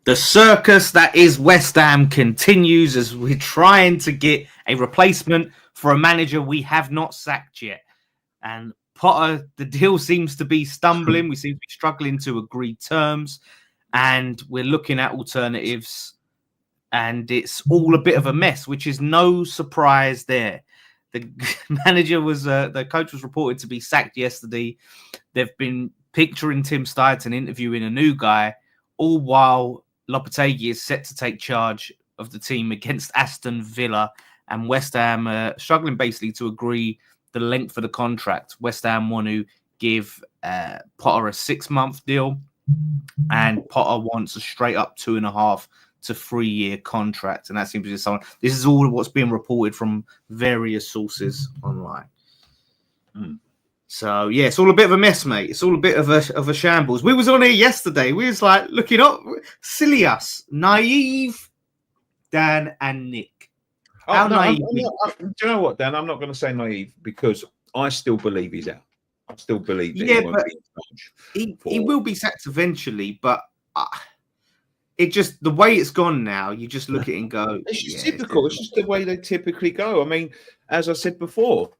The circus that is West Ham continues as we're trying to get a replacement for a manager we have not sacked yet. And Potter, the deal seems to be stumbling. We seem to be struggling to agree terms, and we're looking at alternatives, and it's all a bit of a mess, which is no surprise there. The the coach was reported to be sacked yesterday. They've been picturing Tim Steidten interviewing a new guy, all while Lopetegui is set to take charge of the team against Aston Villa, and West Ham struggling basically to agree the length of the contract. West Ham want to give Potter a 6-month deal, and Potter wants a straight up 2.5 to 3 year contract, and that seems to be someone. This is all what's being reported from various sources online. So yeah, it's all a bit of a mess, mate. It's all a bit of a shambles. We was on here yesterday. We was like looking up, silly us, naive, Dan and Nick. How naive? Do you know what, Dan? I'm not going to say naive because I still believe he's out. I still believe that he will be sacked eventually. But it just the way it's gone now. You just look at it and go, it's just typical. It's just the way they typically go. I mean, as I said before.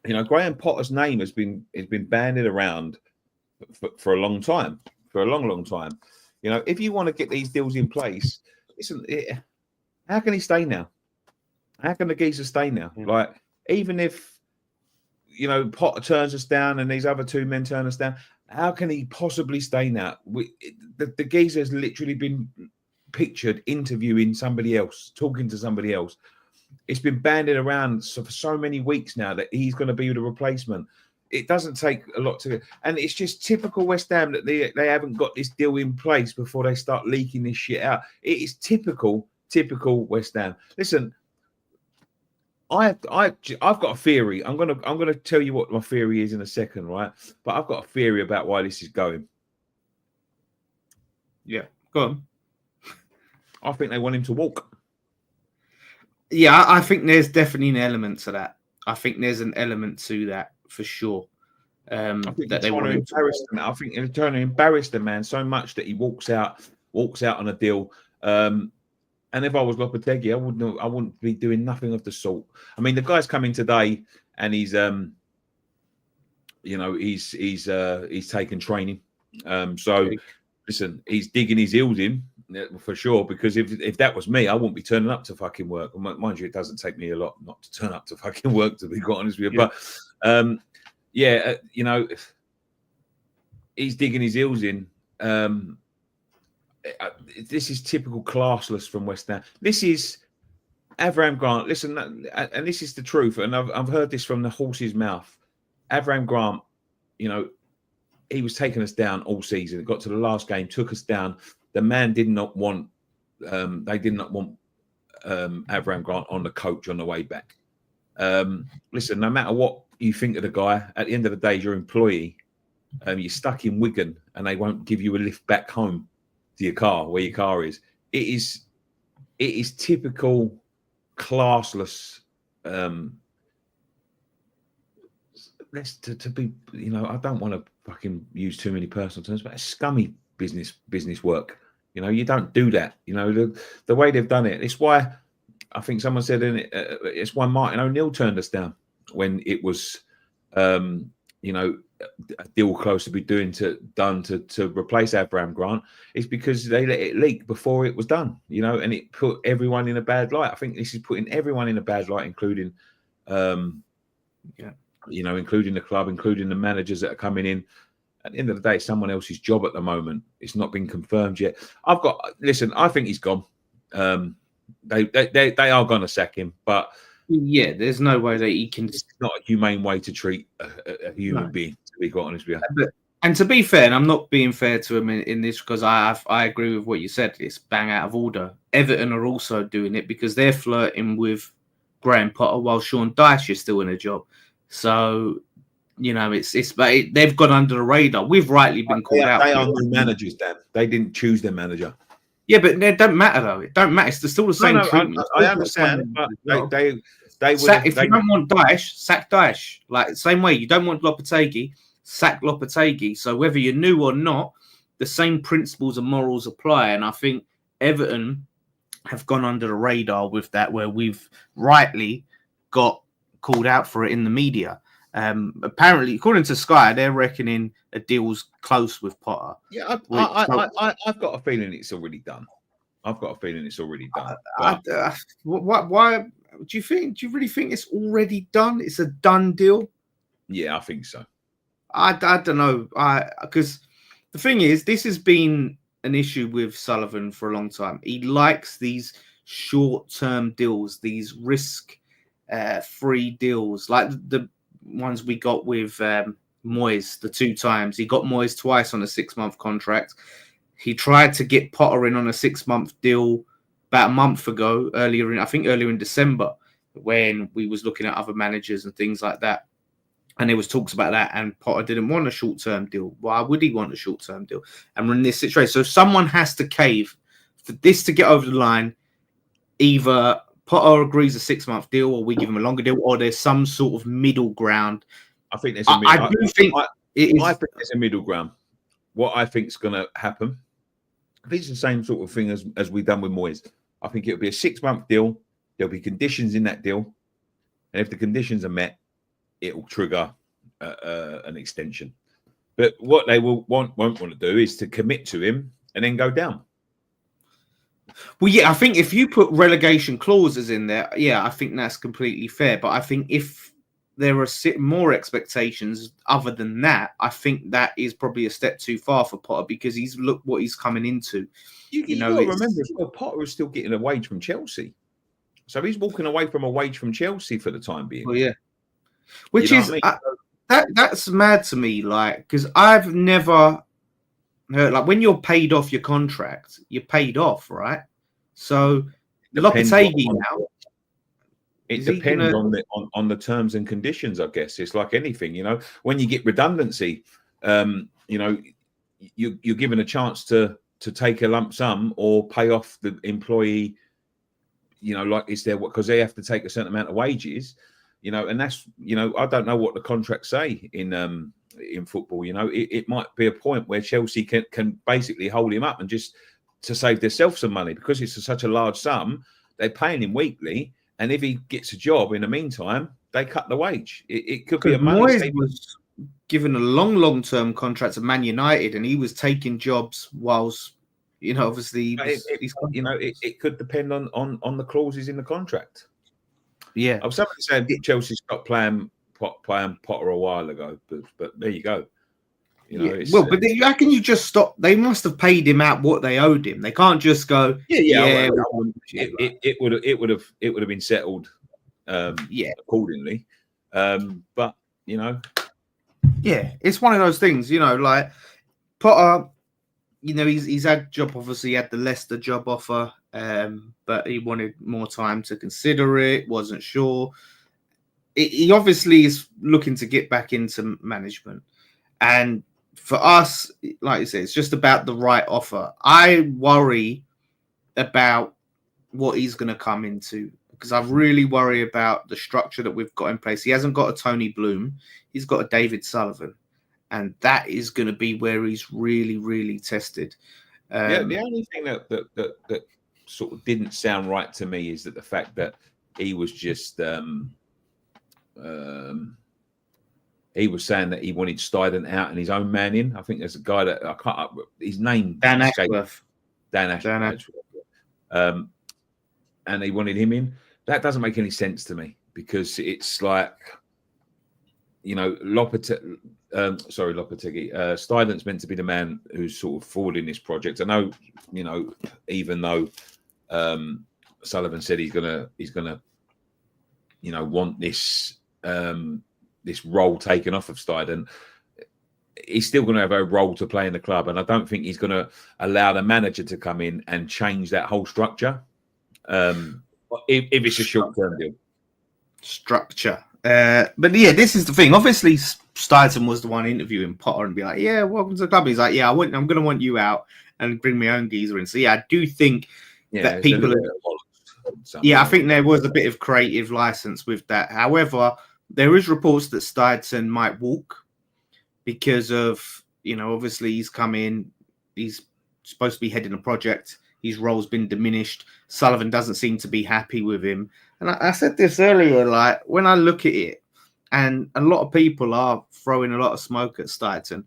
You know, Graham Potter's name has been bandied around for a long time, for a long time. You know, if you want to get these deals in place, listen, how can he stay now? How can the geezer stay now? Yeah. Like, even if, you know, Potter turns us down and these other two men turn us down, how can he possibly stay now? The geezer has literally been pictured interviewing somebody else, talking to somebody else. It's been bandied around for so many weeks now that he's going to be the replacement. It doesn't take a lot to, and it's just typical West Ham that they haven't got this deal in place before they start leaking this shit out. It is typical West Ham. Listen, I've got a theory. I'm gonna tell you what my theory is in a second, right? But I've got a theory about why this is going. Yeah, go on. I think they want him to walk. Yeah, I think there's definitely an element to that. I think there's an element to that for sure. I think that they want to embarrass him. I think they're trying to embarrass the man so much that he walks out on a deal. And if I was Lopetegui, I wouldn't be doing nothing of the sort. I mean, the guy's come in today and he's taken training. So listen, he's digging his heels in. For sure, because if that was me, I wouldn't be turning up to fucking work. Mind you, it doesn't take me a lot not to turn up to fucking work, to be quite honest with you. Yeah. But you know, he's digging his heels in. This is typical classless from West Ham. This is Avram Grant. Listen, and this is the truth, and I've heard this from the horse's mouth. Avram Grant, you know, he was taking us down all season. It got to the last game, took us down. The man did not want. They did not want Avram Grant on the coach on the way back. Listen, no matter what you think of the guy, at the end of the day, your employee. You're stuck in Wigan, and they won't give you a lift back home to your car, where your car is. It is typical classless. To be, you know, I don't want to fucking use too many personal terms, but it's scummy business work. You know, you don't do that. You know, the way they've done it. It's why I think someone said in it. It's why Martin O'Neill turned us down when it was, you know, a deal close to be done to replace Avram Grant. It's because they let it leak before it was done. You know, and it put everyone in a bad light. I think this is putting everyone in a bad light, including, you know, including the club, including the managers that are coming in. At the end of the day, it's someone else's job at the moment. It's not been confirmed yet. Listen, I think he's gone. They are going to sack him, but yeah, there's no way that he can. It's not a humane way to treat a human being, to be quite honest with you. And to be fair, and I'm not being fair to him in this because I agree with what you said. It's bang out of order. Everton are also doing it because they're flirting with Graham Potter while Sean Dyche is still in a job. So, you know, they've gone under the radar. We've rightly been called out. They are new managers, Dan. They didn't choose their manager. Yeah, but it don't matter though. It don't matter. It's still the same treatment. I understand, but they would. If you don't want Dyche, sack Dyche. Like the same way you don't want Lopetegui, sack Lopetegui. So whether you're new or not, the same principles and morals apply. And I think Everton have gone under the radar with that, where we've rightly got called out for it in the media. Apparently, according to Sky, they're reckoning a deal's close with Potter. Yeah, I've got a feeling it's already done. Why do you think? Do you really think it's already done? It's a done deal? Yeah, I think so. I don't know. Because the thing is, this has been an issue with Sullivan for a long time. He likes these short-term deals, these risk-free deals, like the ones we got with Moyes the 2 times. He got Moyes twice on a 6-month contract. He tried to get Potter in on a 6-month deal about a month ago, earlier in December, when we was looking at other managers and things like that. And there was talks about that, and Potter didn't want a short-term deal. Why would he want a short-term deal? And we're in this situation. So someone has to cave for this to get over the line. Either Potter agrees a 6-month deal, or we give him a longer deal, or there's some sort of middle ground. I think there's I think there's a middle ground. What I think is going to happen, I think it's the same sort of thing as we've done with Moyes. I think it'll be a 6-month deal. There'll be conditions in that deal. And if the conditions are met, it will trigger an extension. But what they won't want to do is to commit to him and then go down. Well, yeah, I think if you put relegation clauses in there, yeah, I think that's completely fair. But I think if there are more expectations other than that, I think that is probably a step too far for Potter, because look what he's coming into. You know, remember as well, Potter is still getting a wage from Chelsea. So he's walking away from a wage from Chelsea for the time being. Well, yeah. Which is that's mad to me, like, because I've never heard, like, when you're paid off your contract, you're paid off, right? So Lopetegui now, it depends on the terms and conditions, I guess. It's like anything, you know. When you get redundancy, you know, you're given a chance to take a lump sum or pay off the employee. You know, like, it's there because they have to take a certain amount of wages. You know, and that's, you know, I don't know what the contracts say in football. You know, it might be a point where Chelsea can basically hold him up and just to save themselves some money, because it's such a large sum. They're paying him weekly, and if he gets a job in the meantime, they cut the wage. It could be a money. Moyes was given a long-term contract to Man United, and he was taking jobs whilst, you know, obviously, it could depend on the clauses in the contract. Yeah, somebody said Chelsea stopped playing Potter a while ago, but there you go. You know, yeah. Well, but how can you just stop? They must have paid him out what they owed him. They can't just go. It would have been settled, accordingly. But you know, yeah, it's one of those things. You know, like Potter. You know, he's had job. Obviously, he had the Leicester job offer. But he wanted more time to consider it, wasn't sure. He obviously is looking to get back into management. And for us, like I said, it's just about the right offer. I worry about what he's going to come into, because I really worry about the structure that we've got in place. He hasn't got a Tony Bloom. He's got a David Sullivan. And that is going to be where he's really, really tested. The only thing that sort of didn't sound right to me is that the fact that he was just he was saying that he wanted Stuyden out and his own man in. I think there's a guy that I can't, his name, Dan Ashworth. And he wanted him in. That doesn't make any sense to me, because it's like, you know, Lopetegui. Stuyden's meant to be the man who's sort of forwarding this project. I know, you know, even though Sullivan said he's gonna, you know, want this this role taken off of Stuyden, he's still going to have a role to play in the club, and I don't think he's going to allow the manager to come in and change that whole structure. If it's a short-term deal. Structure. But yeah, this is the thing. Obviously, Stuyden was the one interviewing Potter and be like, "Yeah, welcome to the club." He's like, "Yeah, I'm going to want you out and bring my own geezer in." So yeah, I do think that people. I think there was a bit of creative license with that. However, there is reports that Stuyden might walk because of, you know, obviously he's come in, He's supposed to be heading a project. His role's been diminished. Sullivan doesn't seem to be happy with him. And I said this earlier, like when I look at it, and a lot of people are throwing a lot of smoke at Steidten,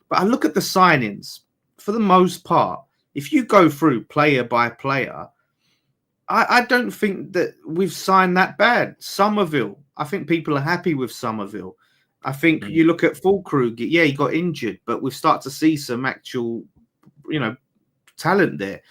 but I look at the signings, for the most part, if you go through player by player, I don't think that we've signed that bad. Somerville, I think people are happy with Somerville. I think you look at Fulkrug, yeah, he got injured, but we've started to see some actual, talent there.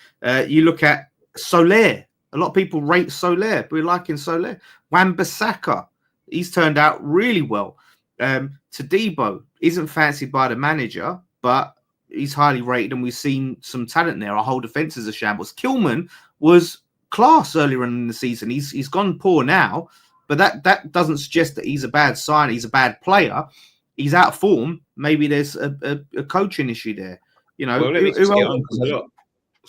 You look at Soler. A lot of people rate Soler. We're liking Soler. Wan-Bissaka, he's turned out really well. Todibo isn't fancied by the manager, but he's highly rated, and we've seen some talent there. Our whole defense is a shambles. Kilman was class earlier in the season. He's gone poor now, but that doesn't suggest that he's a bad sign. He's a bad player. He's out of form. Maybe there's a coaching issue there. Well, let me just get on, 'cause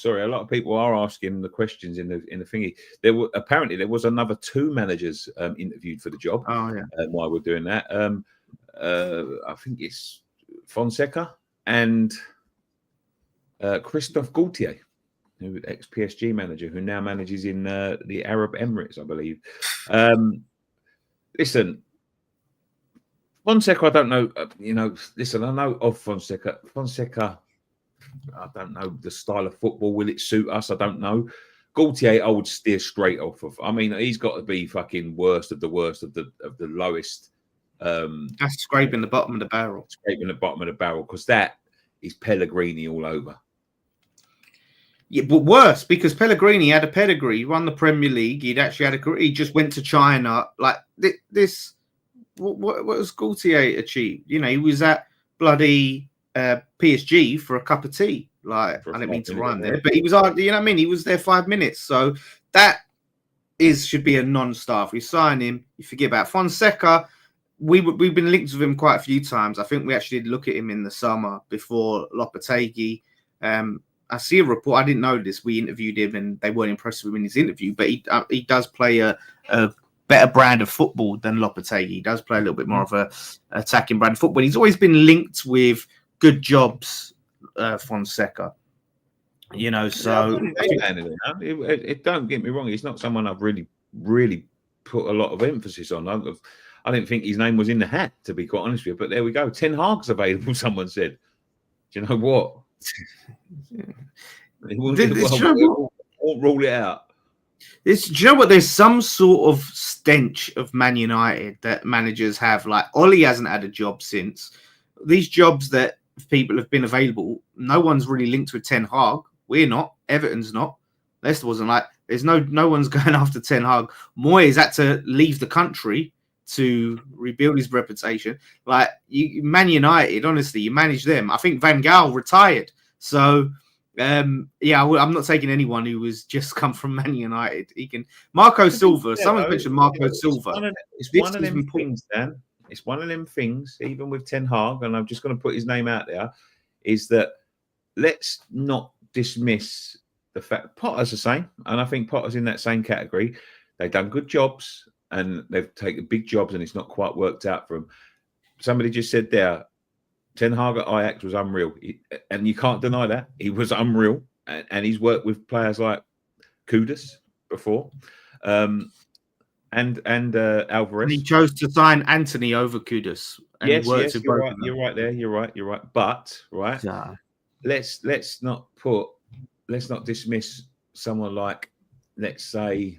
a lot of people are asking the questions in the thingy. There was another 2 managers interviewed for the job. Oh yeah. While we're doing that, I think it's Fonseca and Christophe Gaultier, who ex-PSG manager, who now manages in the Arab Emirates, I believe. Listen, Fonseca, I don't know. Listen, I know of Fonseca. Fonseca, I don't know the style of football. Will it suit us? I don't know. Gaultier, I would steer straight off of. I mean, he's got to be fucking worst of the lowest. That's scraping the bottom of the barrel. Scraping the bottom of the barrel, because that is Pellegrini all over. Yeah, but worse, because Pellegrini had a pedigree. He won the Premier League. He'd actually had a career. He just went to China. Like this, what was Gaultier achieved? He was at bloody PSG for a cup of tea. Like, I didn't mean to rhyme there, but he was, He was there 5 minutes. So that should be a non-starter. We sign him. You forget about Fonseca. We've been linked with him quite a few times. I think we actually did look at him in the summer before Lopetegui. I see a report. I didn't know this. We interviewed him, and they weren't impressed with him in his interview. But he does play a better brand of football than Lopetegui. He does play a little bit more of a attacking brand of football. He's always been linked with good jobs, Fonseca. So it don't get me wrong. He's not someone I've really, really put a lot of emphasis on. I didn't think his name was in the hat, to be quite honest with you. But there we go. Ten Hag's available. Someone said. Do you know what? He won't rule it out. Do you know what? There's some sort of stench of Man United that managers have. Like Ollie hasn't had a job since. These jobs that people have been available, no one's really linked with Ten Hag. We're not. Everton's not. Leicester wasn't. Like there's no one's going after Ten Hag. Moyes had to leave the country to rebuild his reputation. Like Man United, honestly, you manage them. I think Van Gaal retired. So I'm not taking anyone who was just come from Man United. He can. Marco Silva. Someone's mentioned Marco Silva. It's one of them things, Dan. It's one of them things, even with Ten Hag, and I'm just going to put his name out there, is that let's not dismiss the fact Potter's the same, and I think Potter's in that same category. They've done good jobs, and they've taken big jobs, and it's not quite worked out for them. Somebody just said there, Ten Hag at Ajax was unreal, and you can't deny that. He was unreal, and he's worked with players like Kudus before, and Alvarez. And he chose to sign Anthony over Kudus. Yes, you're right there. You're right. But let's not dismiss someone like, let's say,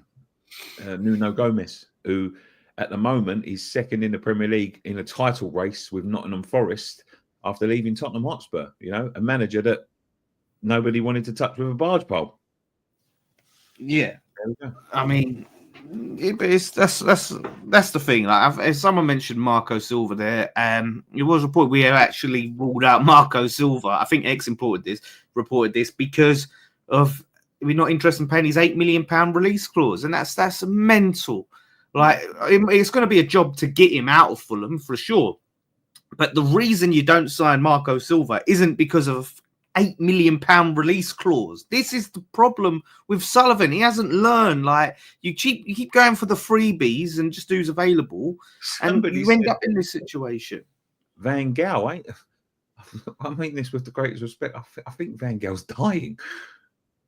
Nuno Gomes, who at the moment is second in the Premier League in a title race with Nottingham Forest after leaving Tottenham Hotspur. A manager that nobody wanted to touch with a barge pole. Yeah, I mean, that's the thing. Like, if someone mentioned Marco Silva there, it was reported we have actually ruled out Marco Silva. I think X reported this because of we're not interested in paying his £8 million release clause, and that's mental. Like, it's going to be a job to get him out of Fulham for sure. But the reason you don't sign Marco Silva isn't because of £8 million release clause. This is the problem with Sullivan. He hasn't learned. Like, you keep going for the freebies and just who's available, and you end up in this situation. Van Gaal, I mean this with the greatest respect. I think Van Gaal's dying.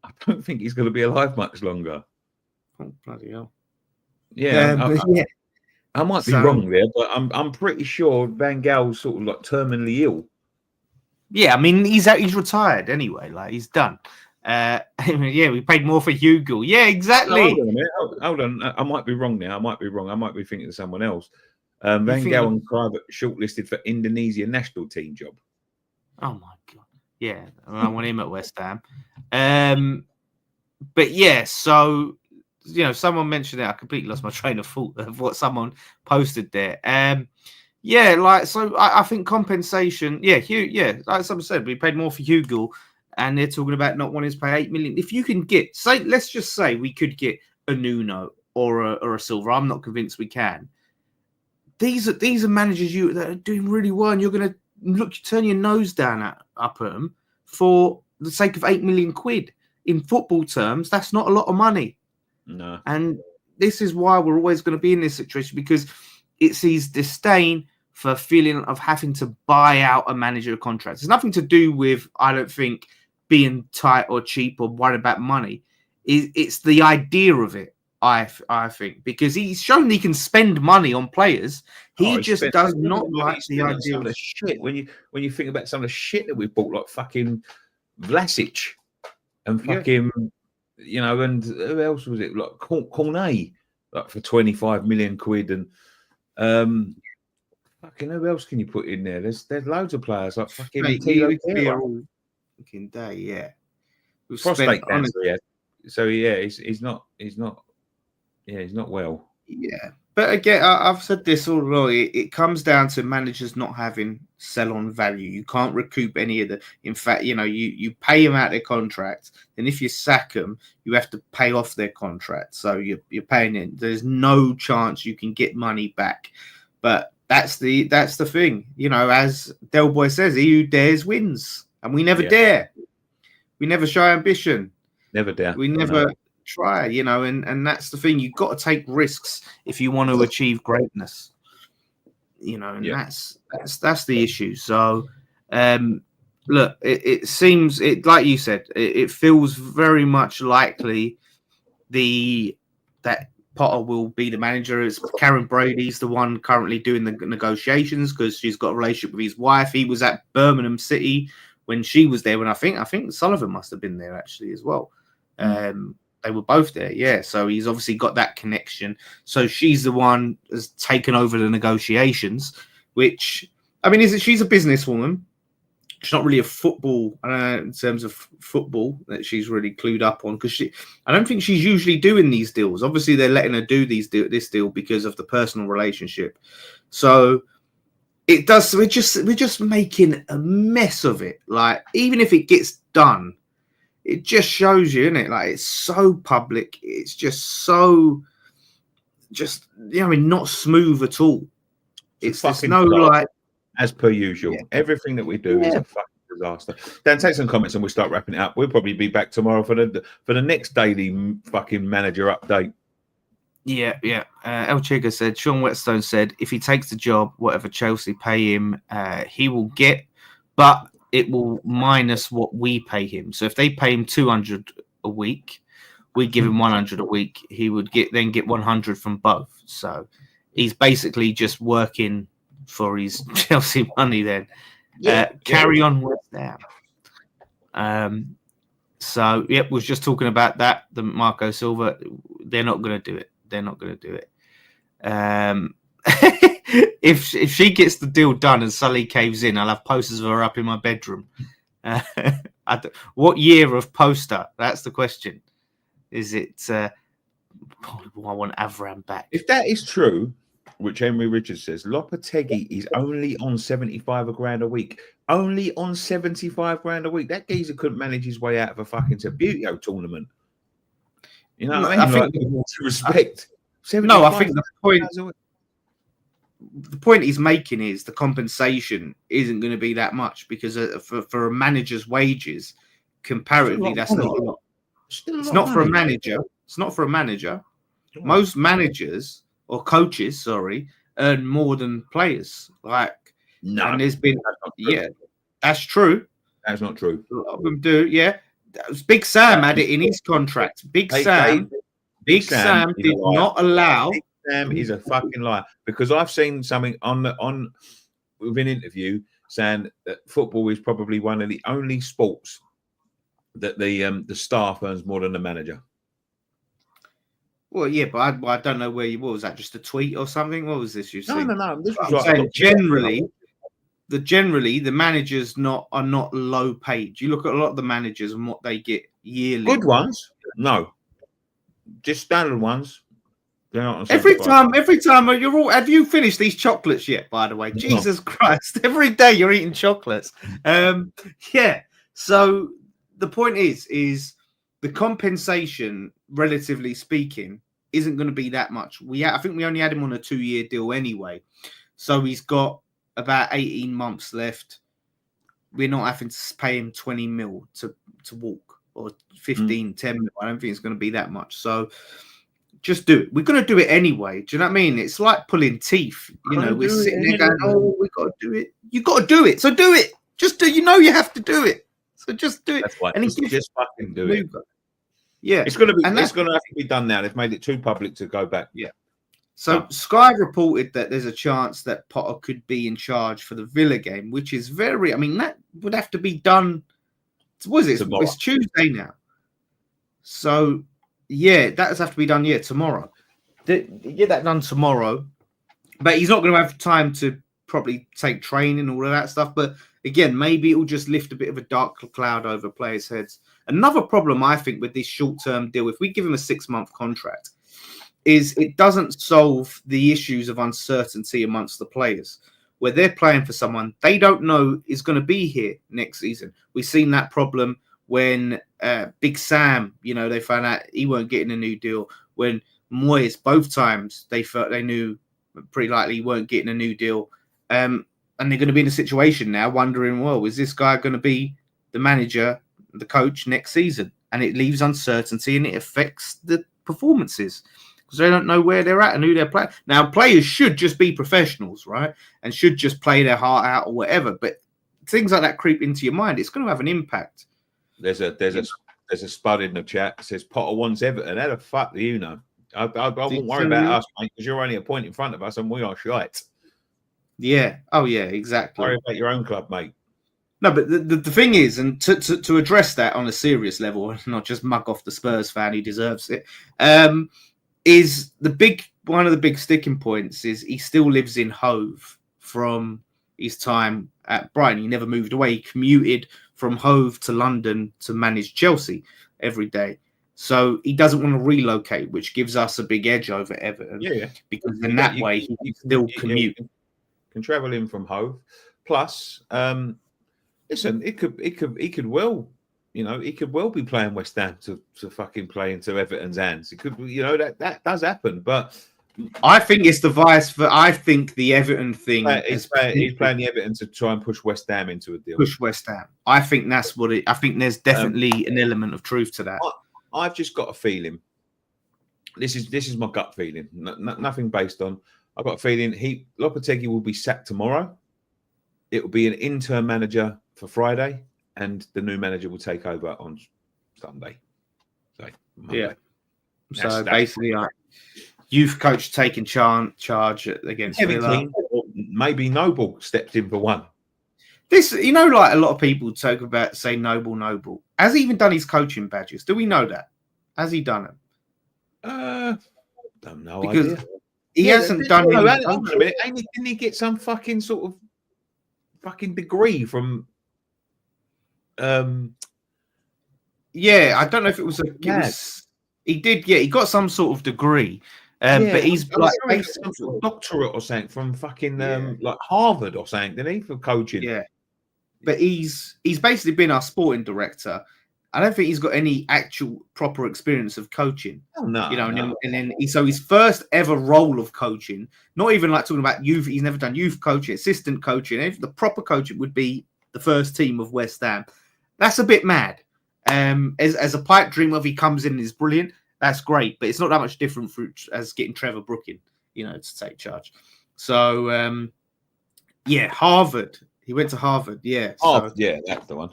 I don't think he's going to be alive much longer. Oh, bloody hell. Yeah, Yeah. I might be wrong there, but I'm pretty sure Van Gaal's sort of like terminally ill. Yeah, I mean he's retired anyway. Like he's done. Yeah, we paid more for Hugo. Yeah, exactly. No, hold on a minute. Hold on. I might be wrong now. I might be wrong. I might be thinking of someone else. Van Gaal and Private shortlisted for Indonesia national team job. Oh my god. Yeah, I want him at West Ham. But yeah, so someone mentioned it. I completely lost my train of thought of what someone posted there. Yeah, like so. I think compensation. Yeah, like someone said, we paid more for Hugo, and they're talking about not wanting to pay 8 million. If you can get, let's just say we could get a Nuno or a Silva. I'm not convinced we can. These are managers that are doing really well, and you're going to turn your nose down up at them for the sake of 8 million quid. In football terms, that's not a lot of money. No. And this is why we're always going to be in this situation, because it's his disdain for feeling of having to buy out a manager contract. It's nothing to do with, I don't think, being tight or cheap or worried about money. It's the idea of it, I think, because he's shown he can spend money on players. He just does not like the idea of the shit. When you think about some of the shit that we've bought, like fucking Vlasic and fucking, and who else was it? Like Cornet, like for 25 million quid, and fucking who else can you put in there? There's loads of players like fucking all fucking day, yeah. Prostate cancer, yeah. So he's not well. Yeah, but again, I've said this all along. It comes down to managers not having sell-on value. You can't recoup any of the. In fact, you pay them out their contract, and if you sack them, you have to pay off their contract. So you're paying in. There's no chance you can get money back. But that's the thing. As Del Boy says, he who dares wins, and we never dare. We never show ambition. Never dare. We never try, and that's the thing. You've got to take risks if you want to achieve greatness, and that's the issue. So, look, it seems like you said, it feels very much likely that Potter will be the manager. It's Karen Brady's the one currently doing the negotiations because she's got a relationship with his wife. He was at Birmingham City when she was there. When I think Sullivan must have been there actually as well. They were both there, yeah. So he's obviously got that connection. So she's the one that's taken over the negotiations, which, I mean, she's a businesswoman. She's not really a football, in terms of football, that she's really clued up on, because I don't think she's usually doing these deals. Obviously, they're letting her do this deal because of the personal relationship. So it does. So we're just making a mess of it. Like, even if it gets done, it just shows you, isn't it? Like, it's so public. It's just so, not smooth at all. It's no like, as per usual. Yeah. Everything that we do is a fucking disaster. Dan, take some comments and we'll start wrapping it up. We'll probably be back tomorrow for the next daily fucking manager update. Yeah. El Chiga said, Sean Whetstone said, if he takes the job, whatever Chelsea pay him, he will get, but it will minus what we pay him. So if they pay him 200 a week, we give him 100 a week. He would get 100 from both. So he's basically just working for his Chelsea money then. Carry on West Ham. So was just talking about that. The Marco Silva, they're not going to do it. If she gets the deal done and Sully caves in, I'll have posters of her up in my bedroom. What year of poster? That's the question. Is it? I want Avram back. If that is true, which Henry Richards says, Lopetegui is only on 75 grand a week. Only on 75 grand a week. That geezer couldn't manage his way out of a fucking Sabutio tournament. You know what I mean? I think respect. No, I think the point he's making is the compensation isn't going to be that much, because for a manager's wages, comparatively, that's not a lot. It's not for a manager. It's not for a manager. Most managers or coaches, earn more than players. And there's been That's true. That's not true. A lot of them do. Yeah, Big Sam had it in his contract. Big Sam did not allow. Big Sam is a fucking liar, because I've seen something on with an interview saying that football is probably one of the only sports that the staff earns more than the manager. Well, yeah, but I don't know where you were. Was that just a tweet or something? What was this you seen? No. This was I'm saying generally the managers are not low paid. You look at a lot of the managers and what they get yearly. Good ones, no, just standard ones. They're not every time you're all. Have you finished these chocolates yet? By the way, no. Jesus Christ! Every day you're eating chocolates. Yeah. So the point is the compensation, relatively speaking, isn't going to be that much. I think we only had him on a 2-year deal anyway, so he's got about 18 months left. We're not having to pay him 20 mil to walk, or 15, 10 mil. I don't think it's going to be that much. So just do it. We're going to do it anyway. Do you know what I mean? It's like pulling teeth. You know, we're sitting there going, "Oh, we got to do it." You got to do it. So do it. Just do. You know, you have to do it. So just do it. That's right. And just fucking do it. Yeah, it's going to be. It's going to have to be done now. They've made it too public to go back. Yeah. So Sky reported that there's a chance that Potter could be in charge for the Villa game, which is very. I mean, that would have to be done. What is it? Tomorrow. It's Tuesday now. So yeah, that does have to be done. Yeah, tomorrow. Get that done tomorrow. But he's not going to have time to probably take training, all of that stuff. But again, maybe it will just lift a bit of a dark cloud over players' heads. Another problem, I think, with this short-term deal, if we give him a 6-month contract, is it doesn't solve the issues of uncertainty amongst the players, where they're playing for someone they don't know is going to be here next season. We've seen that problem when Big Sam, they found out he weren't getting a new deal. When Moyes, both times, they felt they knew pretty likely he weren't getting a new deal. And they're going to be in a situation now wondering, well, is this guy going to be the manager, the coach next season? And it leaves uncertainty and it affects the performances because they don't know where they're at and who they're playing. Now, players should just be professionals, right? And should just play their heart out or whatever. But things like that creep into your mind. It's going to have an impact. There's a spud in the chat that says Potter wants Everton. How the fuck do you know? I won't worry about us, mate, because you're only a point in front of us and we are shite. Yeah. Oh, yeah, exactly. Worry about your own club, mate. No, but the thing is, and to address that on a serious level, not just mug off the Spurs fan, he deserves it, is one of the big sticking points is he still lives in Hove from his time at Brighton. He never moved away. He commuted from Hove to London to manage Chelsea every day. So he doesn't want to relocate, which gives us a big edge over Everton. Yeah. Because in that way, he can still commute. Can travel in from Hove. Plus, listen, he could well, he could well be playing West Ham to fucking play into Everton's hands. It could, that does happen. But I think it's the vice. I think the Everton thing. He's playing the Everton to try and push West Ham into a deal. Push West Ham. I think that's what it. I think there's definitely an element of truth to that. I've just got a feeling. This is my gut feeling. Nothing based on. I've got a feeling Lopetegui will be sacked tomorrow. It will be an interim manager for Friday, and the new manager will take over on Sunday. So Monday. Yeah. So basically, youth coach taking charge against Villa. Maybe Noble steps in for one. This, like a lot of people say Noble. Has he even done his coaching badges? Do we know that? Has he done them? Don't know. Because he hasn't done it. Didn't he get some fucking sort of fucking degree from? Yeah, I don't know if it was he did. Yeah, he got some sort of degree. But he's like some sort of doctorate or something from fucking like Harvard or something, didn't he, for coaching? Yeah. But he's basically been our sporting director. I don't think he's got any actual proper experience of coaching. Oh, no. And then so his first ever role of coaching, not even like talking about youth, he's never done youth coaching, assistant coaching. If the proper coaching would be the first team of West Ham. That's a bit mad. As a pipe dream of he comes in and is brilliant, that's great, but it's not that much different as getting Trevor Brooking, to take charge. So, Harvard. He went to Harvard. Yeah. Oh, So yeah, that's the one.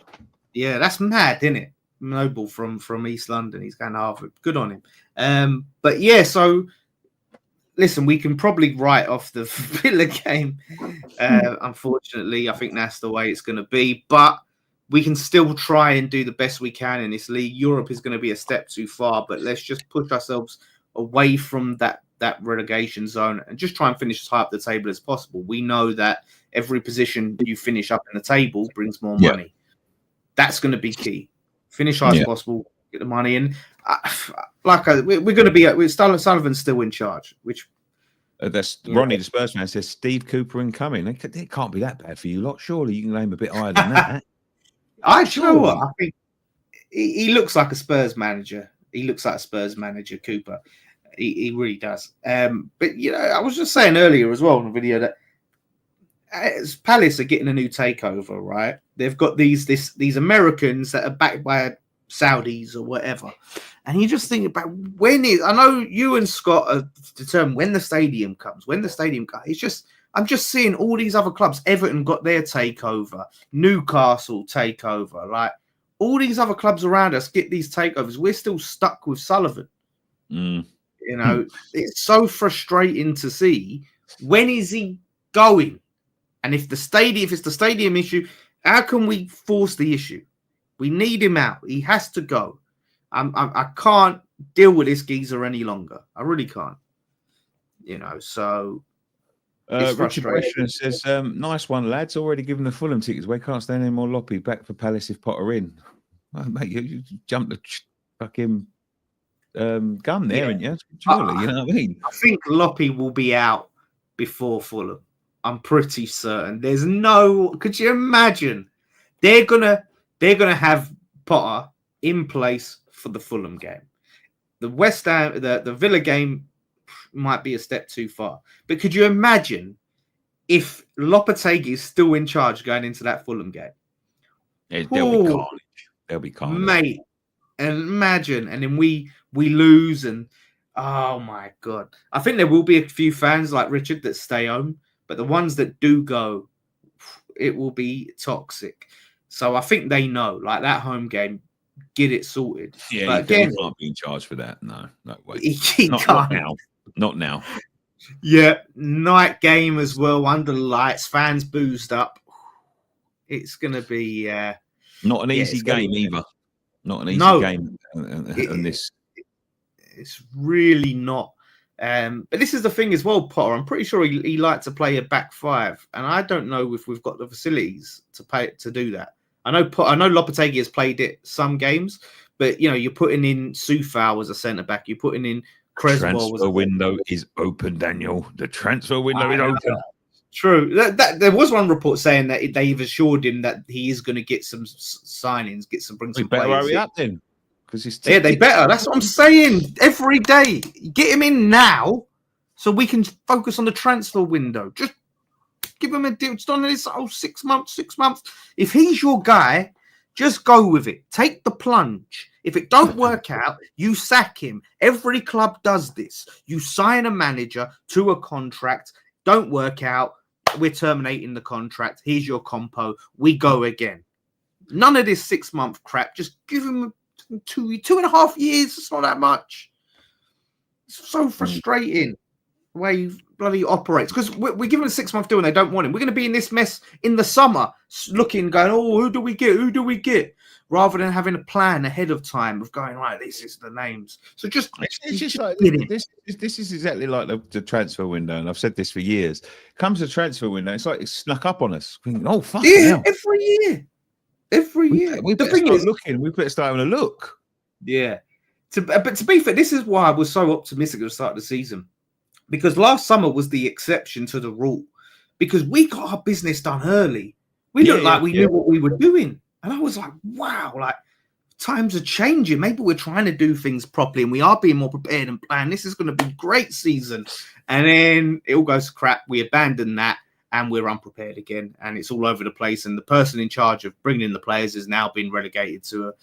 yeah, that's mad, isn't it? Noble from East London. He's going to Harvard. Good on him. But yeah, so listen, we can probably write off the Villa game. Unfortunately, I think that's the way it's going to be. But we can still try and do the best we can in this league. Europe is going to be a step too far, but let's just push ourselves away from that relegation zone and just try and finish as high up the table as possible. We know that every position you finish up in the table brings more money. That's going to be key. Finish high as possible, get the money in. We're going to be. Sullivan's still in charge, which that's Ronnie, the Spurs man, says Steve Cooper incoming. It can't be that bad for you lot. Surely you can aim a bit higher than that. You know what? I think he looks like a Spurs manager. He looks like a Spurs manager, Cooper. He really does. But you know, I was just saying earlier as well in the video that as Palace are getting a new takeover, right? They've got these Americans that are backed by Saudis or whatever, and you just think about I know you and Scott are determined when the stadium comes. I'm just seeing all these other clubs. Everton got their takeover, Newcastle takeover, like all these other clubs around us get these takeovers. We're still stuck with Sullivan. You know, it's so frustrating to see. When is he going? And if it's the stadium issue, how can we force the issue? We need him out. He has to go. I can't deal with this geezer any longer. I really can't. You know, so Richard Western says, nice one, lads. Already given the Fulham tickets. Why can't stand any more Loppy? Back for Palace if Potter in. Oh, mate, you jumped the fucking gun there, haven't you? Surely, you know what I mean? I think Loppy will be out before Fulham. I'm pretty certain. There's no. Could you imagine? They're gonna have Potter in place for the Fulham game. The West Ham, the Villa game might be a step too far. But could you imagine if Lopetegui is still in charge going into that Fulham game? There'll be carnage. There'll be carnage, mate. And imagine, and then we lose, and oh my god! I think there will be a few fans like Richard that stay home. But the ones that do go, it will be toxic. So I think they know, like that home game, get it sorted. Yeah, but again, he can't be in charge for that. No way. He not can't. Not now. Yeah, night game as well, under the lights, fans boozed up. It's going to be... not an easy game either. Not an easy game on this. It's really not. But this is the thing as well, Potter. I'm pretty sure he liked to play a back five, and I don't know if we've got the facilities to do that. I know Lopetegui has played it some games, but you know you're putting in Soufal as a centre back, you're putting in Creswell. Transfer window is open, Daniel. The transfer window is open. True. There was one report saying that they've assured him that he is going to get some signings, bring some better players hurry in. up then. They better. That's what I'm saying. Every day, get him in now, so we can focus on the transfer window. Just give him a deal. It's done this 6 months. 6 months. If he's your guy, just go with it. Take the plunge. If it don't work out, you sack him. Every club does this. You sign a manager to a contract. Don't work out. We're terminating the contract. Here's your compo. We go again. None of this 6 month crap. Just give him 2.5 years. It's not that much. It's so frustrating the way he bloody operates, because we're giving a 6 month deal and they don't want him. We're going to be in this mess in the summer, looking, going, oh, who do we get, rather than having a plan ahead of time of going, right, this is the names. So it's just like this is exactly like the transfer window, and I've said this for years. Comes the transfer window, it's like it's snuck up on us. Oh fuck! Yeah, every year. We better start looking. We better start having a look. Yeah. But to be fair, this is why I was so optimistic at the start of the season, because last summer was the exception to the rule, because we got our business done early. We looked like we knew what we were doing. And I was like, wow, like times are changing. Maybe we're trying to do things properly and we are being more prepared and planned. This is going to be a great season. And then it all goes to crap. We abandon that and we're unprepared again. And it's all over the place. And the person in charge of bringing in the players has now been relegated to a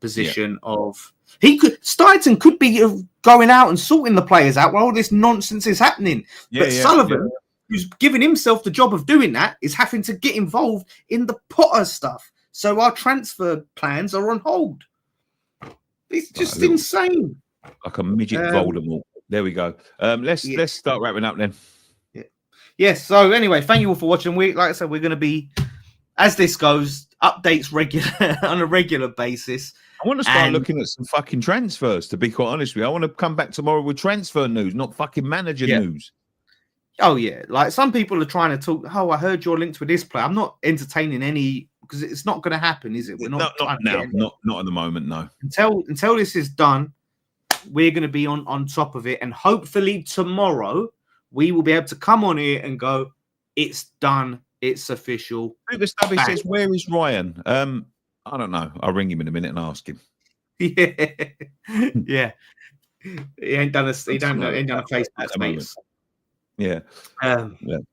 position of... Steidton could be going out and sorting the players out while all this nonsense is happening. But Sullivan who's given himself the job of doing that, is having to get involved in the Potter stuff. So our transfer plans are on hold. It's just insane. Like a midget Voldemort. There we go. Let's start wrapping up then. Yes. So anyway, thank you all for watching. Like I said, we're going to be, as this goes, updates regular on a regular basis. I want to start looking at some fucking transfers, to be quite honest with you. I want to come back tomorrow with transfer news, not fucking manager news. Oh, yeah. Like, some people are trying to talk, I heard you're linked with this player. I'm not entertaining any, because it's not going to happen, is it? We're not now. Not at the moment, no. Until this is done, we're going to be on top of it. And hopefully tomorrow, we will be able to come on here and go, it's done. It's official. Super Stubby says, where is Ryan? I don't know. I'll ring him in a minute and ask him. Yeah. He ain't done a Facebook space. Yeah.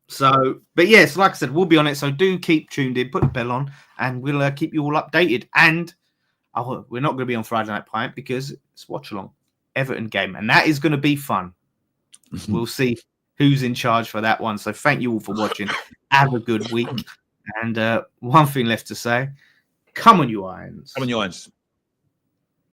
So, but yes, like I said, we'll be on it. So do keep tuned in, put the bell on, and we'll keep you all updated. And we're not going to be on Friday Night Pint because it's watch along Everton game, and that is going to be fun. We'll see who's in charge for that one. So thank you all for watching. Have a good week. And one thing left to say: come on, you Irons. Come on, you Irons.